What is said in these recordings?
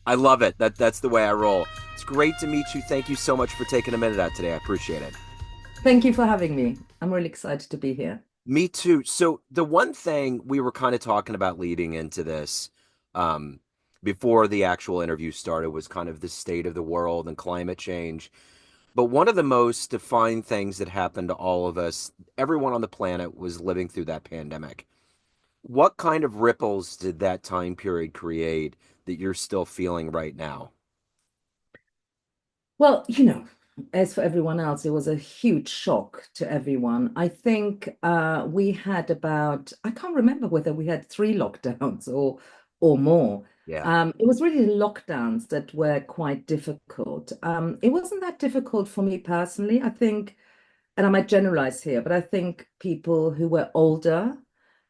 I love it. That's the way I roll. It's great to meet you. Thank you so much for taking a minute out today. I appreciate it. Thank you for having me. I'm really excited to be here. Me too. So the one thing we were kind of talking about leading into this, um, before the actual interview started was kind of the state of the world and climate change. But one of the most defined things that happened to all of us, everyone on the planet, was living through that pandemic. What kind of ripples did that time period create that you're still feeling right now? Well, as for everyone else, it was a huge shock to everyone. I think we had I can't remember whether we had three lockdowns or more. Yeah. It was really the lockdowns that were quite difficult. It wasn't that difficult for me personally. I think, and I might generalize here, but I think people who were older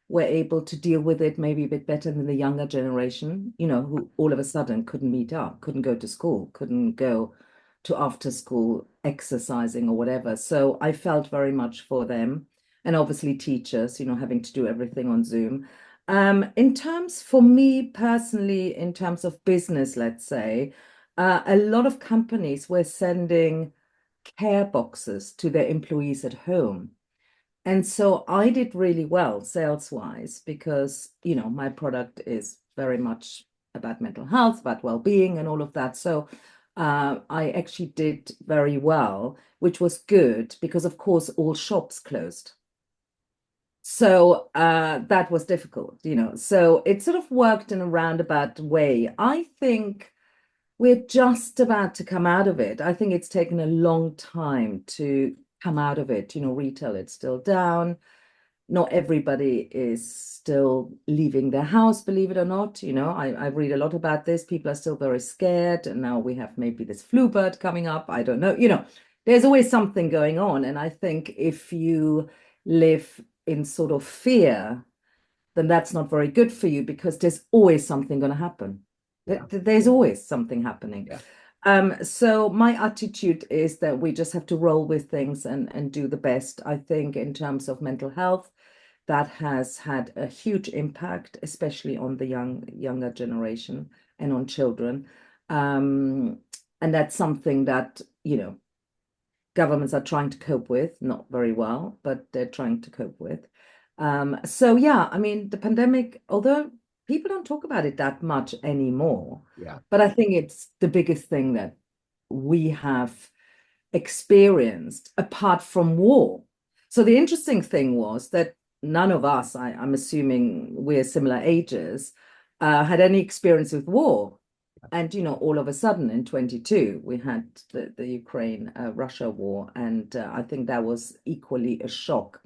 were able to deal with it maybe a bit better than the younger generation, who all of a sudden couldn't meet up, couldn't go to school, couldn't go to after school exercising or whatever. So I felt very much for them. And obviously teachers, having to do everything on Zoom. In terms for me personally, in terms of business, let's say, a lot of companies were sending care boxes to their employees at home. And so I did really well sales wise because, my product is very much about mental health, about well-being and all of that. So I actually did very well, which was good because, of course, all shops closed. So that was difficult, So it sort of worked in a roundabout way. I think we're just about to come out of it. I think it's taken a long time to come out of it. Retail, it's still down. Not everybody is still leaving their house, believe it or not. I read a lot about this. People are still very scared. And now we have maybe this flu bird coming up. I don't know. There's always something going on. And I think if you live in sort of fear, then that's not very good for you because there's always something going to happen. Yeah. There's always something happening. Yeah. So my attitude is that we just have to roll with things and do the best. I think in terms of mental health, that has had a huge impact, especially on the younger generation and on children. Um, and that's something that, governments are trying to cope with, not very well, but they're trying to cope with. So yeah, I mean, the pandemic, although people don't talk about it that much anymore, Yeah. but I think it's the biggest thing that we have experienced apart from war. So the interesting thing was that none of us, I'm assuming we're similar ages, had any experience with war. And, all of a sudden in 22, we had the Ukraine Russia war. And I think that was equally a shock.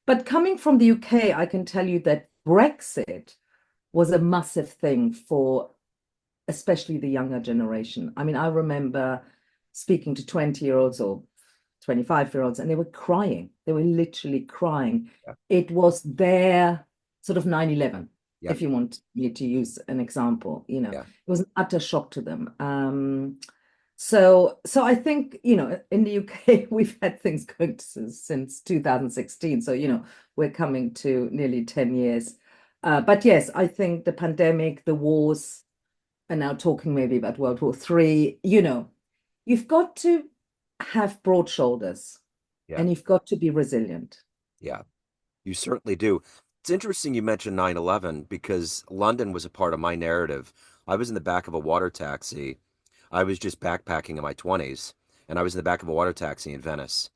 But coming from the UK, I can tell you that Brexit was a massive thing for especially the younger generation. I mean, I remember speaking to 20-year-olds or 25-year-olds, and they were crying. They were literally crying. Yeah. It was their sort of 9/11, Yeah. if you want me to use an example, Yeah. it was an utter shock to them. So I think, in the UK, we've had things going since 2016. So, we're coming to nearly 10 years. But yes, I think the pandemic, the wars, and now talking maybe about World War III, you've got to have broad shoulders Yeah. and you've got to be resilient. Yeah. You certainly do. It's interesting you mentioned 9/11 because London was a part of my narrative. I was in the back of a water taxi. I was just backpacking in my 20s, and I was in the back of a water taxi in Venice.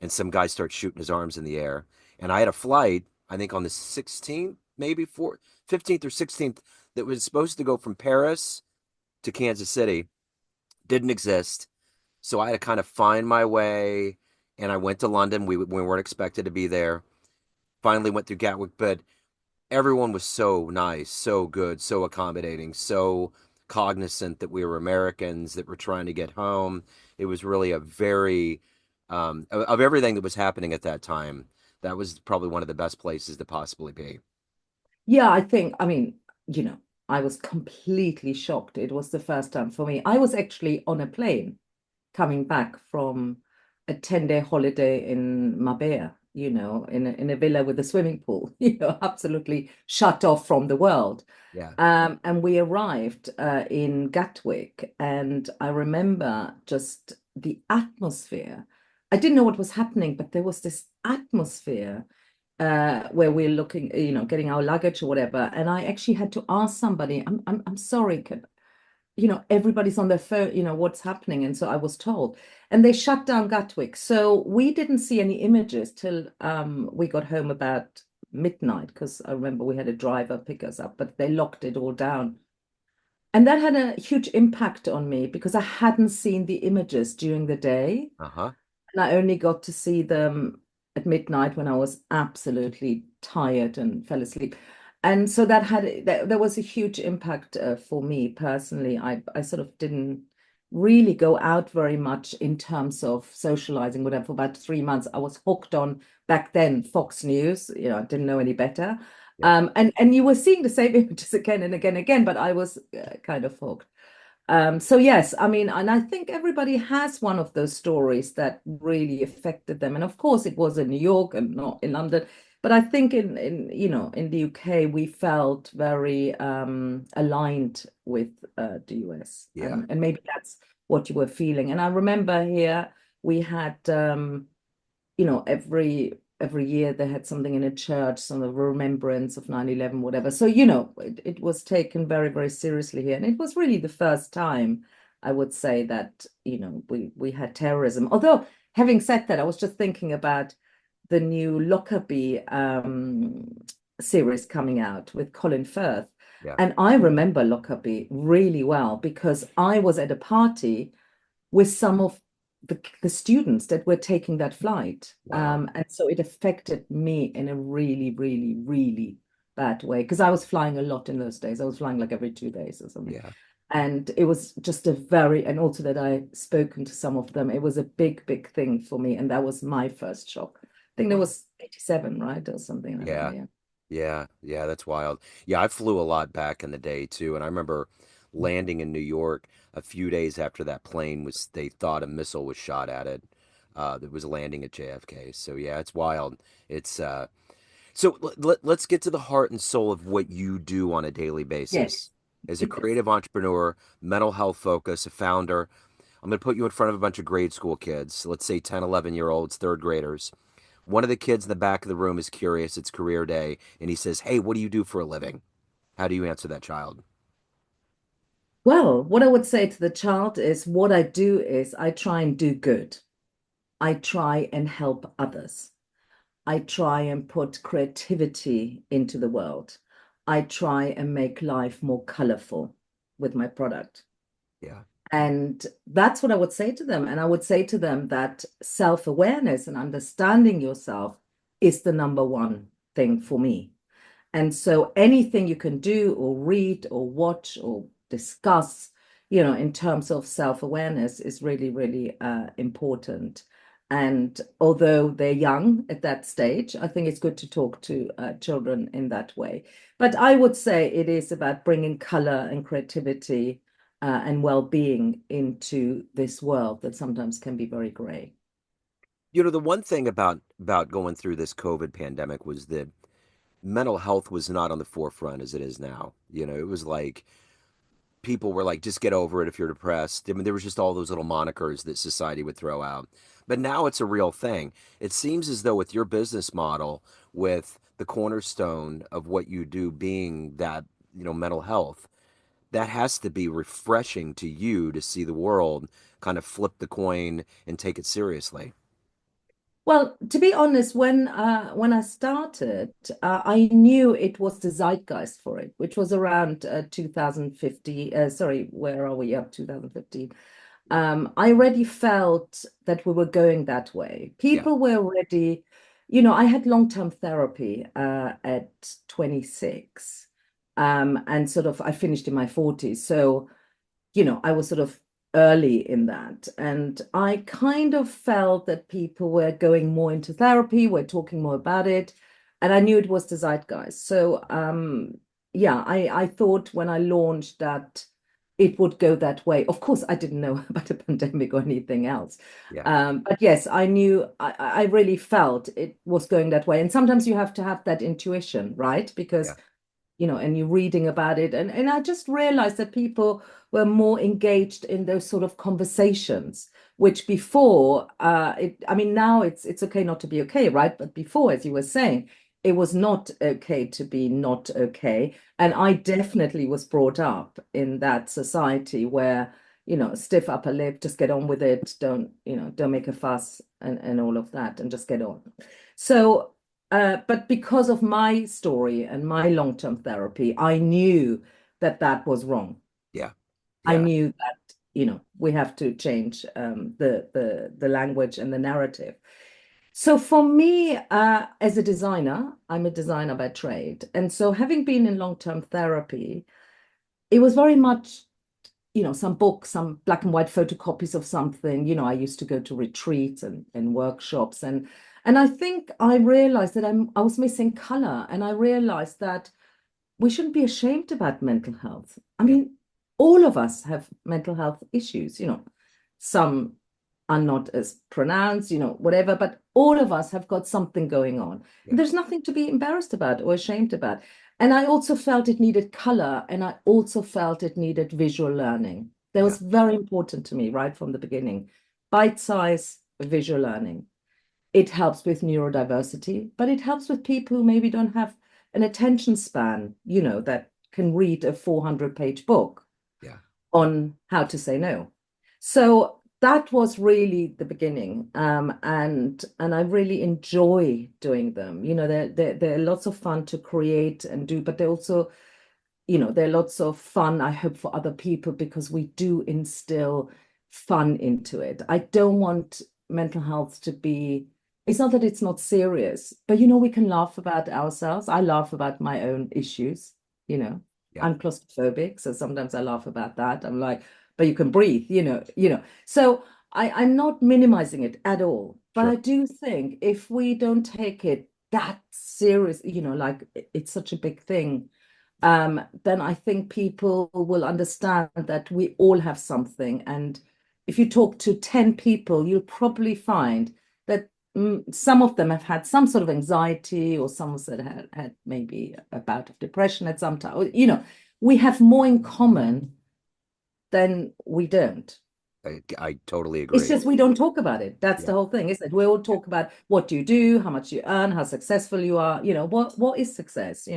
And some guy starts shooting his arms in the air. And I had a flight, I think on the 16th, maybe 15th or 16th, that was supposed to go from Paris to Kansas City. Didn't exist. So I had to kind of find my way. And I went to London. We weren't expected to be there. Finally went through Gatwick, but everyone was so nice, so good, so accommodating, so cognizant that we were Americans that were trying to get home. It was really a very, of everything that was happening at that time, that was probably one of the best places to possibly be. Yeah, I mean, I was completely shocked. It was the first time for me. I was actually on a plane coming back from a 10-day holiday in Marbella, in a villa with a swimming pool, absolutely shut off from the world. Yeah. And we arrived in Gatwick, and I remember just the atmosphere. I didn't know what was happening, but there was this atmosphere where we're looking, getting our luggage or whatever. And I actually had to ask somebody, I'm sorry, everybody's on their phone, what's happening? And so I was told, and they shut down Gatwick. So we didn't see any images till we got home about midnight, because I remember we had a driver pick us up, but they locked it all down. And that had a huge impact on me because I hadn't seen the images during the day. Uh-huh. And I only got to see them at midnight when I was absolutely tired and fell asleep. And so there was a huge impact for me personally. I sort of didn't really go out very much in terms of socializing, whatever. For about 3 months, I was hooked on back then Fox News. I didn't know any better. Yeah. And you were seeing the same images again and again and again, but I was kind of hooked. So yes, I mean, and I think everybody has one of those stories that really affected them. And of course, it was in New York and not in London. But I think in the UK, we felt very aligned with the US, Yeah. and maybe that's what you were feeling. And I remember here we had every year they had something in a church, some of a remembrance of 9/11, whatever. So, it was taken very, very seriously here. And it was really the first time I would say that, we had terrorism. Although, having said that, I was just thinking about the new Lockerbie series coming out with Colin Firth. Yeah. And I remember Lockerbie really well because I was at a party with some of the students that were taking that flight. Wow. And so it affected me in a really, really, really bad way because I was flying a lot in those days. I was flying like every 2 days or something. Yeah. And it was just and also that I spoken to some of them, it was a big, big thing for me. And that was my first shock. I think there Wow. was 87, right? Or something, I remember, Yeah. yeah. Yeah. Yeah. That's wild. Yeah. I flew a lot back in the day too. And I remember landing in New York a few days after that plane they thought a missile was shot at it. That was landing at JFK. So yeah, it's wild. It's, so let's get to the heart and soul of what you do on a daily basis. Yes. As a Yes. creative entrepreneur, mental health focus, a founder, I'm going to put you in front of a bunch of grade school kids, let's say 10, 11-year-olds, third graders. One of the kids in the back of the room is curious. It's career day. And he says, "Hey, what do you do for a living?" How do you answer that child? Well, what I would say to the child is what I do is I try and do good. I try and help others. I try and put creativity into the world. I try and make life more colorful with my product. Yeah. And that's what I would say to them. And I would say to them that self-awareness and understanding yourself is the number one thing for me. And so anything you can do or read or watch or discuss, in terms of self-awareness is really, really important. And although they're young at that stage, I think it's good to talk to children in that way. But I would say it is about bringing color and creativity and well-being into this world that sometimes can be very gray. The one thing about going through this COVID pandemic was that mental health was not on the forefront as it is now. It was like people were like, just get over it if you're depressed. I mean, there was just all those little monikers that society would throw out. But now it's a real thing. It seems as though with your business model, with the cornerstone of what you do being that, mental health, that has to be refreshing to you to see the world kind of flip the coin and take it seriously. Well, to be honest, when I started, I knew it was the zeitgeist for it, which was around 2050. Sorry, where are we? Up 2015. I already felt that we were going that way. Yeah. People were already, I had long-term therapy at 26, and sort of I finished in my 40s. So I was sort of early in that. And I kind of felt that people were going more into therapy, were talking more about it. And I knew it was the zeitgeist. So yeah, I thought when I launched that it would go that way. Of course, I didn't know about a pandemic or anything else. Yeah. But yes, I knew, I really felt it was going that way. And sometimes you have to have that intuition, right? Yeah. Because and you're reading about it. And I just realized that people were more engaged in those sort of conversations, which before, I mean, now it's okay not to be okay, right? But before, as you were saying, it was not okay to be not okay. And Yeah. I definitely was brought up in that society where, stiff upper lip, just get on with it. Don't make a fuss and all of that and just get on. So but because of my story and my long-term therapy, I knew that that was wrong. Yeah. I Yeah. knew that, we have to change the language and the narrative. So for me, as a designer, I'm a designer by trade. And so having been in long-term therapy, it was very much some books, some black and white photocopies of something. I used to go to retreats and workshops, and I think I realized that I was missing color, and I realized that we shouldn't be ashamed about mental health. I Yeah. mean, all of us have mental health issues. Some are not as pronounced, whatever, but all of us have got something going on. And Yeah. there's nothing to be embarrassed about or ashamed about. And I also felt it needed color, and I also felt it needed visual learning. That Yeah. was very important to me right from the beginning. Bite-size visual learning. It helps with neurodiversity, but it helps with people who maybe don't have an attention span, that can read a 400-page book Yeah. on how to say no. So that was really the beginning. And I really enjoy doing them. They're lots of fun to create and do, but they're also, they're lots of fun, I hope, for other people because we do instill fun into it. I don't want mental health to be, it's not that it's not serious, but we can laugh about ourselves. I laugh about my own issues, you know. Yeah. I'm claustrophobic, so sometimes I laugh about that. I'm like, but you can breathe, So I'm not minimizing it at all. But I Sure. do think if we don't take it that serious, like it's such a big thing, then I think people will understand that we all have something. And if you talk to 10 people, you'll probably find that some of them have had some sort of anxiety, or some that had maybe a bout of depression at some time. We have more in common than we don't. I totally It's agree. just we don't talk about it. That's Yeah. the whole thing, isn't it? We all Yeah. talk about what you do, how much you earn, how successful you are, what is success.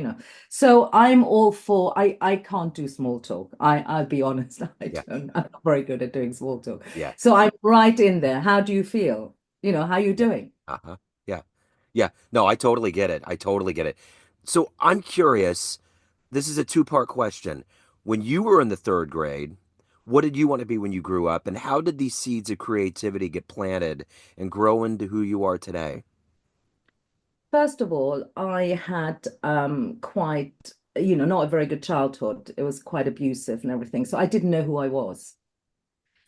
So I'm all for I can't do small talk. I'll be honest, I Yeah. don't. I'm not very good at doing small talk. Yeah. So I'm right in there. How do you feel? How you Yeah. doing? Uh-huh. Yeah. Yeah. No, I totally get it. I totally get it. So I'm curious. This is a two-part question. When you were in the third grade, what did you want to be when you grew up, and how did these seeds of creativity get planted and grow into who you are today? First of all, I had quite, not a very good childhood. It was quite abusive and everything. So I didn't know who I was.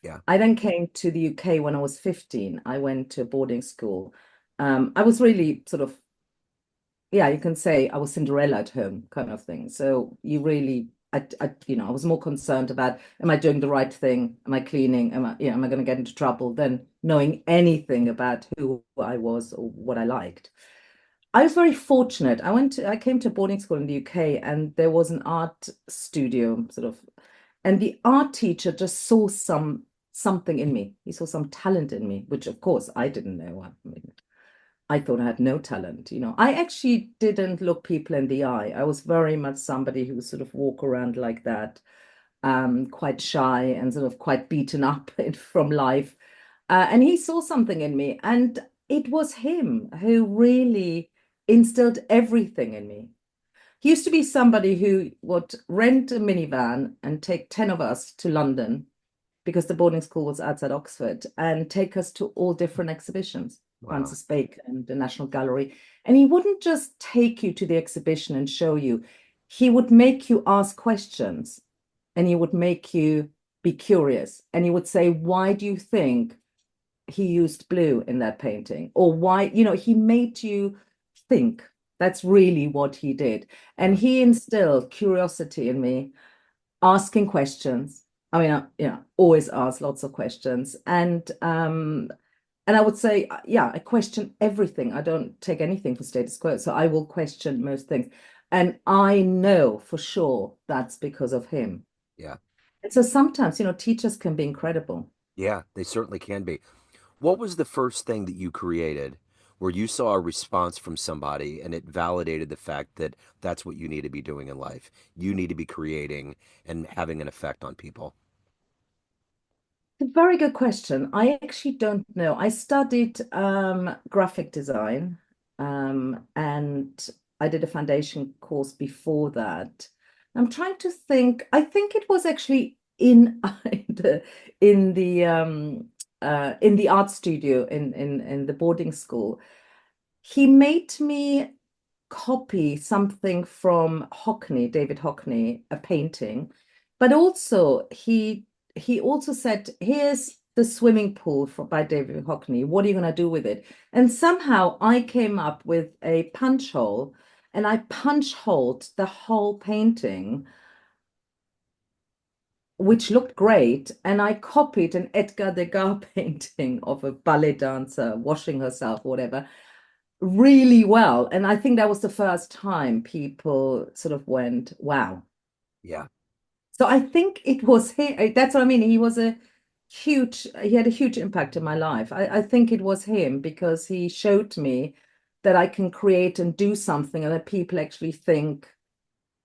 Yeah. I then came to the UK when I was 15. I went to boarding school. I was really sort of, yeah, you can say I was Cinderella at home kind of thing. So you really, I was more concerned about, am I doing the right thing? Am I cleaning? Am I going to get into trouble than knowing anything about who I was or what I liked. I was very fortunate. I came to boarding school in the UK, and there was an art studio sort of, and the art teacher just saw something in me. He saw some talent in me, which of course I didn't know. I mean, I thought I had no talent. I actually didn't look people in the eye. I was very much somebody who would sort of walk around like that, quite shy and sort of quite beaten up from life. And he saw something in me, and it was him who really instilled everything in me. He used to be somebody who would rent a minivan and take 10 of us to London because the boarding school was outside Oxford, and take us to all different exhibitions, Wow. Francis Bacon and the National Gallery. And he wouldn't just take you to the exhibition and show you, he would make you ask questions, and he would make you be curious. And he would say, why do you think he used blue in that painting? Or why, he made you think. That's really what he did. And Yeah. he instilled curiosity in me, asking questions. I mean, always ask lots of questions, and I would say, yeah, I question everything. I don't take anything for status quo, so I will question most things, and I know for sure that's because of him. Yeah. And so sometimes, teachers can be incredible. Yeah, they certainly can be. What was the first thing that you created where you saw a response from somebody and it validated the fact that that's what you need to be doing in life? You need to be creating and having an effect on people. A very good question. I actually don't know. I studied graphic design, and I did a foundation course before that. I'm trying to think. I think it was actually in in the in the art studio in the boarding school. He made me copy something from Hockney, David Hockney, a painting, but also he also said, "Here's the swimming pool by David Hockney. What are you going to do with it?" And somehow I came up with a punch hole, and I punch holed the whole painting, which looked great. And I copied an Edgar Degas painting of a ballet dancer washing herself, whatever, really well. And I think that was the first time people sort of went, wow. Yeah, So I think it was him. That's what I mean. He had a huge impact in my life. I think it was him because he showed me that I can create and do something and that people actually think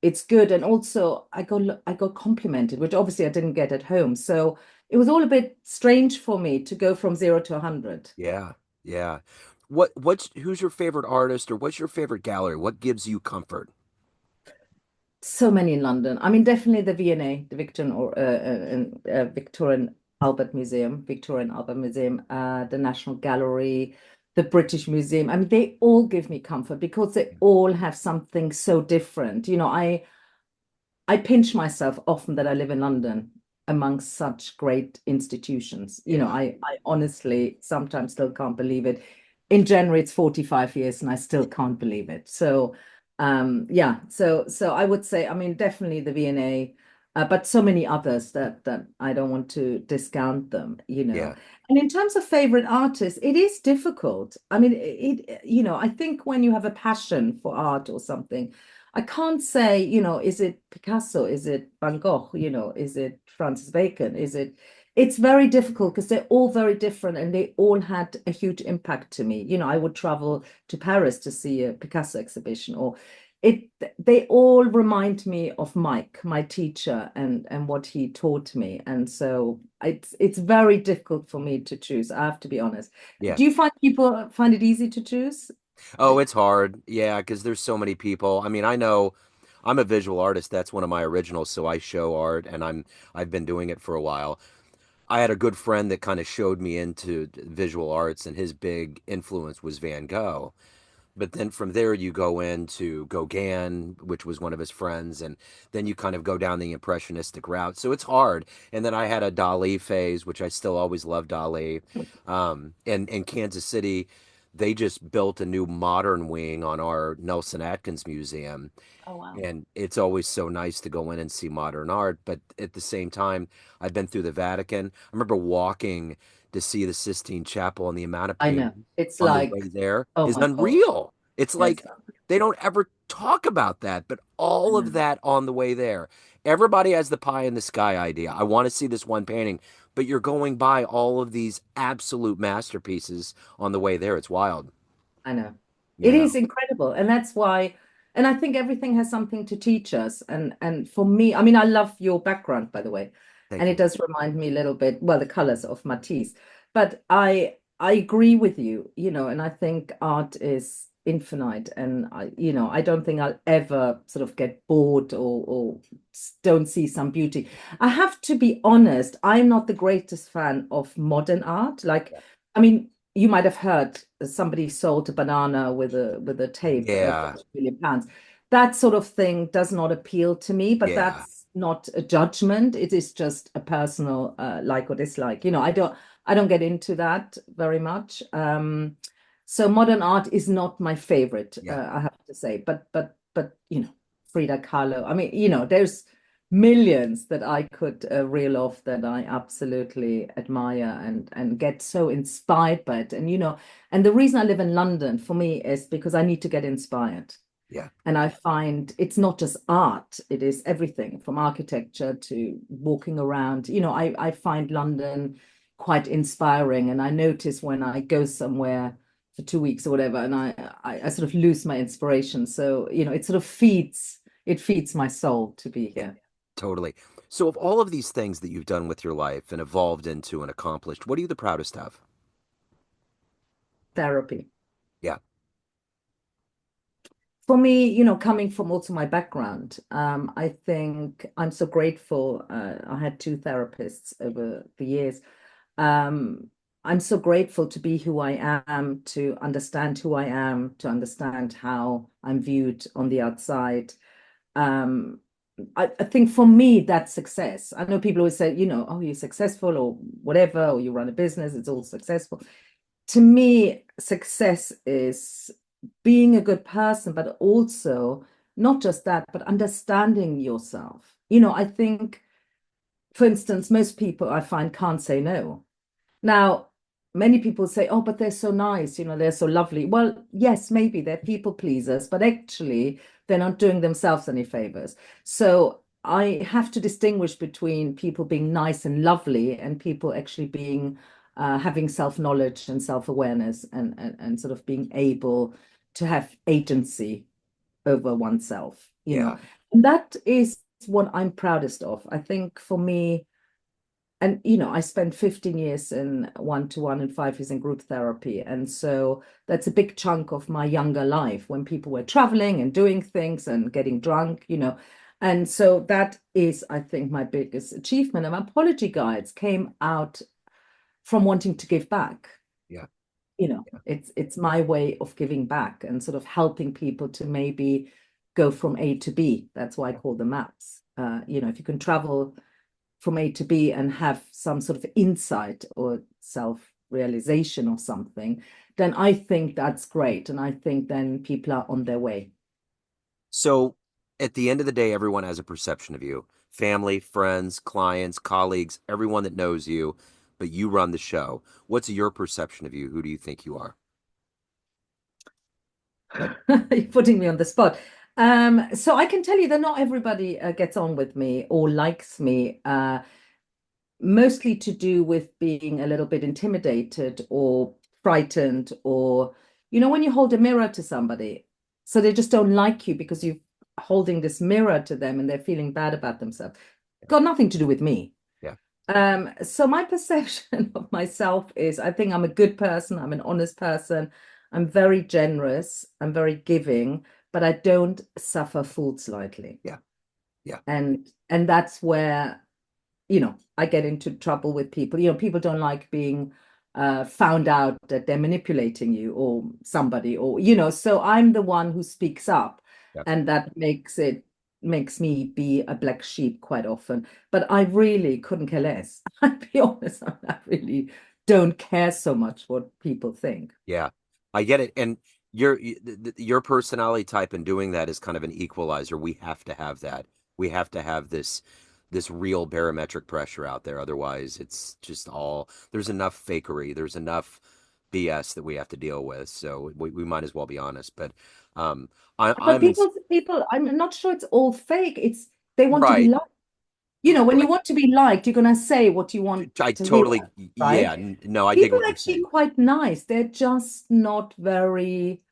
it's good. And also I got complimented, which obviously I didn't get at home. So it was all a bit strange for me to go from 0 to 100. yeah, yeah. What's who's your favorite artist or what's your favorite gallery? What gives you comfort? So many in London. I mean, definitely the V&A, the Victorian Albert Museum, Victorian Albert Museum, the National Gallery, the British Museum. I mean, they all give me comfort because they all have something so different. I pinch myself often that I live in London amongst such great institutions. Yeah, I honestly sometimes still can't believe it. In January, it's 45 years and I still can't believe it. So, yeah, so I would say, I mean, definitely the V&A, but so many others that I don't want to discount them. yeah, And in terms of favorite artists, it is difficult. I mean, I think when you have a passion for art or something, I can't say, is it Picasso? Is it Van Gogh? Is it Francis Bacon? It's very difficult because they're all very different and they all had a huge impact to me. I would travel to Paris to see a Picasso exhibition or it, they all remind me of Mike, my teacher, and what he taught me. And so it's very difficult for me to choose. I have to be honest. yeah. Do you find people find it easy to choose? Oh, it's hard. Yeah, because there's so many people. I mean, I know I'm a visual artist. That's one of my originals, so I show art and I've been doing it for a while. I had a good friend that kind of showed me into visual arts, and his big influence was Van Gogh. But then from there, you go into Gauguin, which was one of his friends, and then you kind of go down the impressionistic route. So it's hard. And then I had a Dali phase, which I still always love Dali. And in Kansas City, they just built a new modern wing on our Nelson Atkins Museum. Oh, wow. And it's always so nice to go in and see modern art. But at the same time, I've been through the Vatican. I remember walking to see the Sistine Chapel, and the amount of I know. paintings It's on the way like, there oh is my God. unreal. It's Yes, like they don't ever talk about that, but I all of know. that on the way there. Everybody has the pie in the sky idea. I want to see this one painting, but you're going by all of these absolute masterpieces on the way there. It's wild, I know. you It know. is incredible. And that's why, and I think everything has something to teach us. And for me, I mean, I love your background, by the way. And Thank it you. does remind me a little bit, well, the colors of Matisse. But I agree with you, and I think art is infinite. And I don't think I'll ever sort of get bored or don't see some beauty. I have to be honest, I'm not the greatest fan of modern art. Like, I mean, you might have heard somebody sold a banana with a tape for Yeah, £1 million. That sort of thing does not appeal to me, but yeah, that's not a judgment. It is just a personal like or dislike. I don't get into that very much. So modern art is not my favorite, yeah. I have to say. But Frida Kahlo. I mean, there's millions that I could reel off that I absolutely admire and get so inspired by it. And and the reason I live in London for me is because I need to get inspired. Yeah. And I find it's not just art, it is everything from architecture to walking around. I find London quite inspiring. And I notice when I go somewhere for 2 weeks or whatever, and I sort of lose my inspiration. So, it sort of it feeds my soul to be Yeah, here. totally. So, of all of these things that you've done with your life and evolved into and accomplished, what are you the proudest of? Therapy. Yeah, For me, coming from also my background, I think I'm so grateful. I had two therapists over the years. Um, I'm so grateful to be who I am, to understand who I am, to understand how I'm viewed on the outside. Um, I think for me, that's success. I know people always say, oh, you're successful or whatever, or you run a business, it's all successful. To me, success is being a good person, but also not just that, but understanding yourself. I think, for instance, most people I find can't say no. Now, many people say, oh, but they're so nice, they're so lovely. Well, yes, maybe they're people pleasers, but actually, they're not doing themselves any favors. So I have to distinguish between people being nice and lovely and people actually being having self-knowledge and self-awareness and sort of being able to have agency over oneself. yeah, And that is what I'm proudest of. I think for me, and I spent 15 years in one-to-one and 5 years in group therapy. And so that's a big chunk of my younger life when people were traveling and doing things and getting drunk. And so that is, I think, my biggest achievement. And Mapology Guides came out from wanting to give back. yeah, yeah, It's my way of giving back and sort of helping people to maybe go from A to B. That's why I call them maps. If you can travel from A to B and have some sort of insight or self-realization or something, then I think that's great. And I think then people are on their way. So, at the end of the day, everyone has a perception of you. Family, friends, clients, colleagues, everyone that knows you, but you run the show. What's your perception of you? Who do you think you are? You're putting me on the spot. So I can tell you that not everybody gets on with me or likes me. Mostly to do with being a little bit intimidated or frightened, or when you hold a mirror to somebody, so they just don't like you because you're holding this mirror to them and they're feeling bad about themselves. Got nothing to do with me. Yeah, So my perception of myself is I think I'm a good person, I'm an honest person, I'm very generous, I'm very giving, but I don't suffer fools lightly. yeah, yeah, And that's where I get into trouble with people. People don't like being found out that they're manipulating you or somebody, so I'm the one who speaks up, yeah. and that makes me be a black sheep quite often. But I really couldn't care less. I'll be honest, I really don't care so much what people think. Yeah, I get it. And your personality type in doing that is kind of an equalizer. We have to have that. We have to have this real barometric pressure out there. Otherwise, it's just all there's enough fakery. There's enough BS that we have to deal with. So we might as well be honest. But But I'm in, people, I'm not sure it's all fake. It's they want to be right, liked. When you right. want to be liked, you're going to say what you want I to hear, totally, yeah. right? No, I dig People what are you're actually saying. quite nice. They're just not very,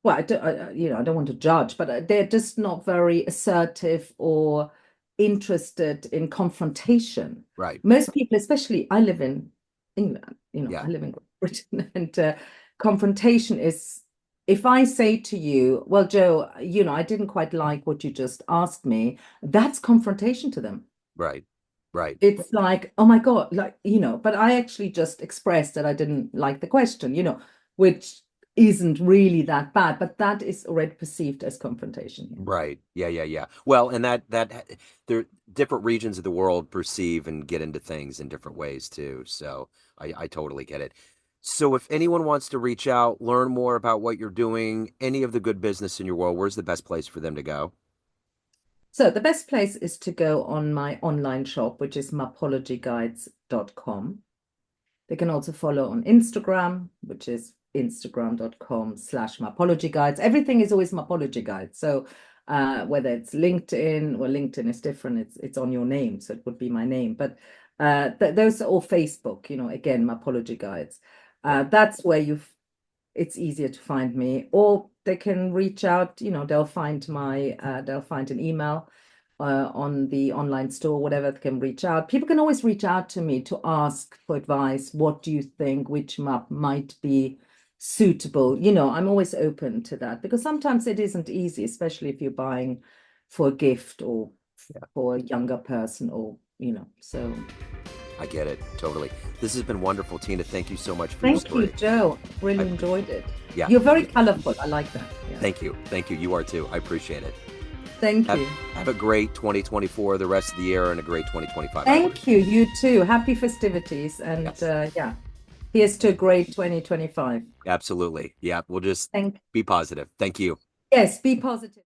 well, I don't want to judge, but they're just not very assertive or interested in confrontation. Right. Most people, especially I live in England, Yeah. I live in Britain, and confrontation is, if I say to you, well, Joe, I didn't quite like what you just asked me, that's confrontation to them. Right. Right. It's like, oh my God, like, but I actually just expressed that I didn't like the question, which isn't really that bad, but that is already perceived as confrontation. Yeah. Right. Yeah, yeah, yeah. Well, and that there different regions of the world perceive and get into things in different ways too. So I totally get it. So if anyone wants to reach out, learn more about what you're doing, any of the good business in your world, where's the best place for them to go? So the best place is to go on my online shop, which is mapologyguides.com. They can also follow on Instagram, which is instagram.com/mapologyguides. Everything is always Mapology Guides. So whether it's LinkedIn, well, LinkedIn is different. It's on your name, so it would be my name. But th those are all Facebook, again, Mapology Guides. Yeah, That's where it's easier to find me, or they can reach out, they'll find an email on the online store, whatever, they can reach out. People can always reach out to me to ask for advice. What do you think? Which map might be suitable? I'm always open to that because sometimes it isn't easy, especially if you're buying for a gift or yeah, for a younger person so. I get it totally. This has been wonderful, Tina. Thank you so much for your Thank you, story. Joe. I Really appreciate enjoyed it. Yeah, You're very colorful. I like that. Yeah. thank you. Thank you. You are too. I appreciate it. Thank Have, you. have a great 2024, the rest of the year, and a great 2025 onward. Thank you. You too. Happy festivities. And Yes, yeah, here's to a great 2025. absolutely. Yeah, we'll just Thank be positive. Thank you. Yes, be positive.